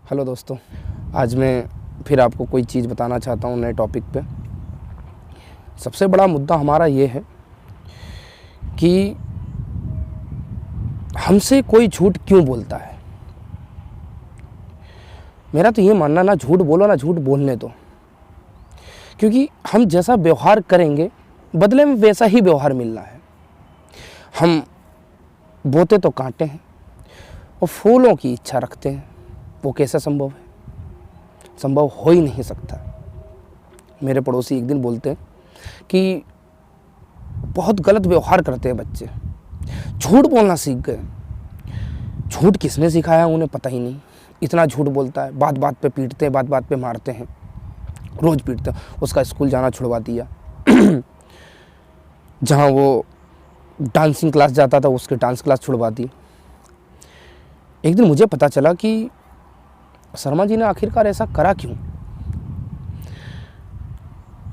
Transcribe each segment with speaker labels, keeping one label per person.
Speaker 1: Hello दोस्तों, आज मैं फिर आपको कोई चीज़ बताना चाहता हूँ नए टॉपिक पे। सबसे बड़ा मुद्दा हमारा ये है कि हमसे कोई झूठ क्यों बोलता है। मेरा तो ये मानना, ना झूठ बोलो ना झूठ बोलने दो, क्योंकि हम जैसा व्यवहार करेंगे बदले में वैसा ही व्यवहार मिलना है। हम बोते तो कांटे हैं और फूलों की इच्छा रखते हैं, वो कैसे संभव है? संभव हो ही नहीं सकता। मेरे पड़ोसी एक दिन बोलते हैं कि बहुत गलत व्यवहार करते हैं बच्चे, झूठ बोलना सीख गए। झूठ किसने सिखाया उन्हें पता ही नहीं, इतना झूठ बोलता है, बात बात पे पीटते हैं, बात बात पे मारते हैं, रोज़ पीटते हैं। उसका स्कूल जाना छुड़वा दिया जहाँ वो डांसिंग क्लास जाता था उसके डांस क्लास छुड़वा दी। एक दिन मुझे पता चला कि शर्मा जी ने आखिरकार ऐसा करा क्यों।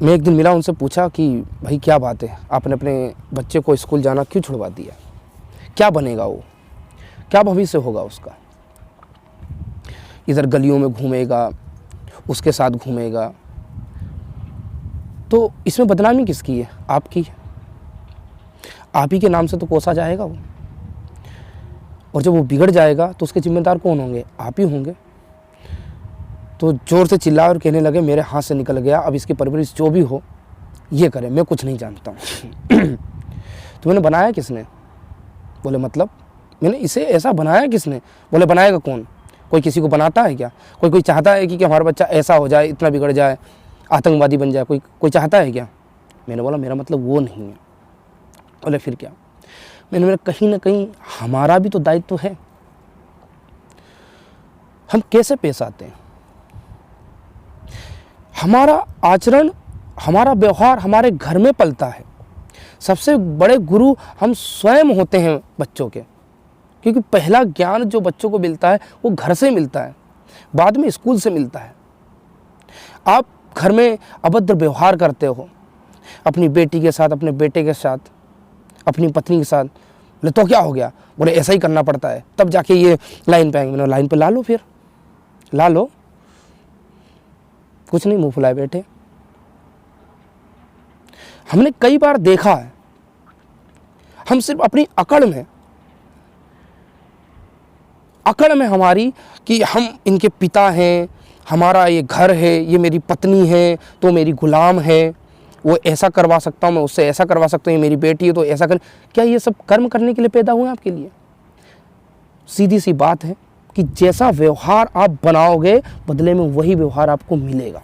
Speaker 1: मैं एक दिन मिला, उनसे पूछा कि भाई क्या बात है, आपने अपने बच्चे को स्कूल जाना क्यों छुड़वा दिया? क्या बनेगा वो, क्या भविष्य होगा उसका? इधर गलियों में घूमेगा, उसके साथ घूमेगा, तो इसमें बदनामी किसकी है? आपकी है। आप ही के नाम से तो कोसा जाएगा वो, और जब वो बिगड़ जाएगा तो उसके जिम्मेदार कौन होंगे? आप ही होंगे। तो जोर से चिल्लाए और कहने लगे मेरे हाथ से निकल गया, अब इसकी परवरिश जो भी हो ये करे, मैं कुछ नहीं जानता हूँ। तो मैंने बनाया किसने? बोले मतलब मैंने इसे ऐसा बनाया किसने? बोले बनाएगा कौन? कोई किसी को बनाता है क्या? कोई चाहता है कि हमारा बच्चा ऐसा हो जाए, इतना बिगड़ जाए, आतंकवादी बन जाए? कोई चाहता है क्या? मैंने बोला मेरा मतलब वो नहीं है। बोले फिर क्या? मैंने कहीं ना कहीं हमारा भी तो दायित्व है। हम कैसे पेश आते हैं, हमारा आचरण, हमारा व्यवहार हमारे घर में पलता है। सबसे बड़े गुरु हम स्वयं होते हैं बच्चों के, क्योंकि पहला ज्ञान जो बच्चों को मिलता है वो घर से मिलता है, बाद में स्कूल से मिलता है। आप घर में अभद्र व्यवहार करते हो अपनी बेटी के साथ, अपने बेटे के साथ, अपनी पत्नी के साथ, बोले तो क्या हो गया? बोले ऐसा ही करना पड़ता है, तब जाके ये लाइन पे आएंगे। मैंने लाइन पे ला लो, फिर ला लो, कुछ नहीं, मुंह फुलाए बैठे। हमने कई बार देखा है, हम सिर्फ अपनी अकड़ में हमारी कि हम इनके पिता हैं, हमारा ये घर है, ये मेरी पत्नी है तो मेरी गुलाम है, वो ऐसा करवा सकता हूँ, मैं उससे ऐसा करवा सकता हूँ, ये मेरी बेटी है तो ऐसा कर। क्या ये सब कर्म करने के लिए पैदा हुए आपके लिए? सीधी सी बात है कि जैसा व्यवहार आप बनाओगे बदले में वही व्यवहार आपको मिलेगा।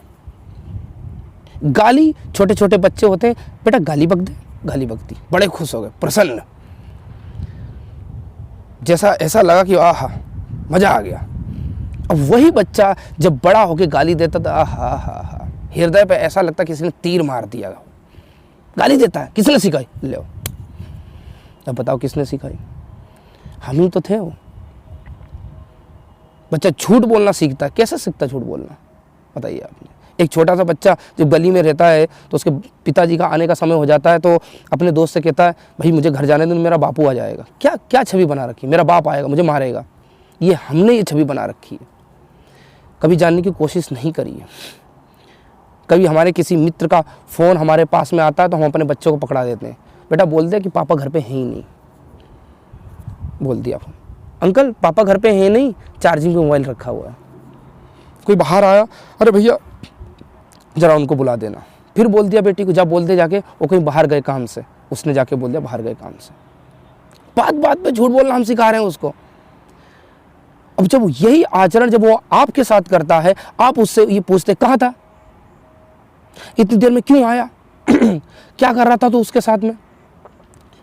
Speaker 1: गाली, छोटे छोटे बच्चे होते हैं, बेटा गाली बक दे, गाली बक दी, बड़े खुश हो गए, प्रसन्न, जैसा ऐसा लगा कि आहा मजा आ गया। अब वही बच्चा जब बड़ा होके गाली देता था, आहा हा, हृदय पे ऐसा लगता किसी ने तीर मार दिया। गाली देता है, किसने सिखाई? ले अब बताओ किसने सिखाई? हम ही तो थे। वो बच्चा झूठ बोलना सीखता है, कैसे सीखता झूठ बोलना? बताइए आपने। एक छोटा सा बच्चा जब गली में रहता है तो उसके पिताजी का आने का समय हो जाता है तो अपने दोस्त से कहता है भाई मुझे घर जाने दो, मेरा बापू आ जाएगा। क्या छवि बना रखी, मेरा बाप आएगा मुझे मारेगा। ये हमने ये छवि बना रखी है, कभी जानने की कोशिश नहीं करी है। कभी हमारे किसी मित्र का फ़ोन हमारे पास में आता है तो हम अपने बच्चों को पकड़ा देते हैं, बेटा बोल दे कि पापा घर पे हैं ही नहीं। बोल दिया फोन, अंकल पापा घर पे हैं नहीं, चार्जिंग पे मोबाइल रखा हुआ है। कोई बाहर आया, अरे भैया ज़रा उनको बुला देना। फिर बोल दिया बेटी को, जा बोल दे जाके वो कहीं बाहर गए काम से। उसने जाके बोल दिया बाहर गए काम से। बात बात पे झूठ बोलना हम सिखा रहे हैं उसको। अब जब यही आचरण जब वो आपके साथ करता है, आप उससे ये पूछते कहाँ था, इतनी देर में क्यों आया, क्या कर रहा था तो उसके साथ में?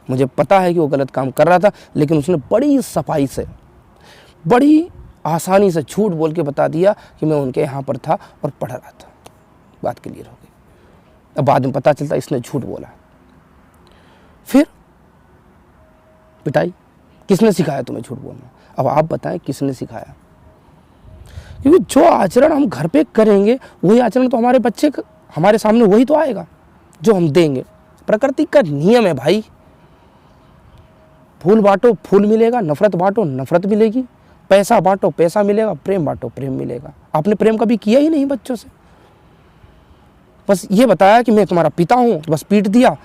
Speaker 1: मुझे पता है कि वो गलत काम कर रहा था, लेकिन उसने बड़ी सफाई से, बड़ी आसानी से झूठ बोल के बता दिया कि मैं उनके यहाँ पर था और पढ़ रहा था। बात क्लियर हो गई। अब बाद में पता चलता इसने झूठ बोला। फिर पिटाई। किसने सिखाया तुम्हें झूठ बोलना? अब आप बताएं किसने सिखाया? क्योंकि जो आचरण हम घर पे करेंगे वही आचरण तो हमारे बच्चे हमारे सामने वही तो आएगा जो हम देंगे। प्रकृति का नियम है भाई, फूल बांटो फूल मिलेगा, नफरत बांटो नफरत मिलेगी। पैसा बांटो पैसा मिलेगा, प्रेम बांटो प्रेम मिलेगा। आपने प्रेम कभी किया ही नहीं बच्चों से, बस ये बताया कि मैं तुम्हारा पिता हूँ, तो बस पीट दिया।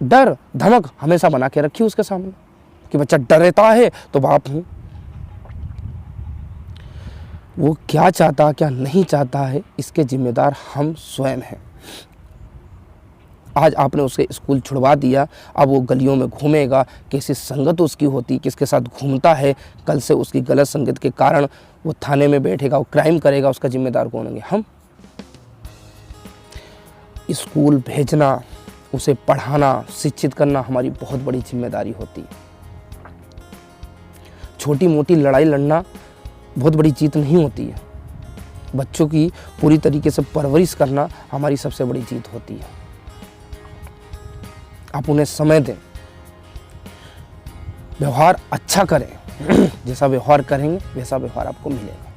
Speaker 1: डर धमक हमेशा बना के रखी उसके सामने कि बच्चा डरता है तो बाप हूँ। वो क्या चाहता क्या नहीं चाहता है, इसके जिम्मेदार हम स्वयं हैं। आज आपने उसे स्कूल छुड़वा दिया, अब वो गलियों में घूमेगा, कैसी संगत उसकी होती, किसके साथ घूमता है, कल से उसकी गलत संगत के कारण वो थाने में बैठेगा, वो क्राइम करेगा, उसका जिम्मेदार कौन होंगे? हम। स्कूल भेजना, उसे पढ़ाना, शिक्षित करना हमारी बहुत बड़ी जिम्मेदारी होती है। छोटी मोटी लड़ाई लड़ना बहुत बड़ी जीत नहीं होती है। बच्चों की पूरी तरीके से परवरिश करना हमारी सबसे बड़ी जीत होती है। आप उन्हें समय दें, व्यवहार अच्छा करें, जैसा व्यवहार करेंगे वैसा व्यवहार आपको मिलेगा।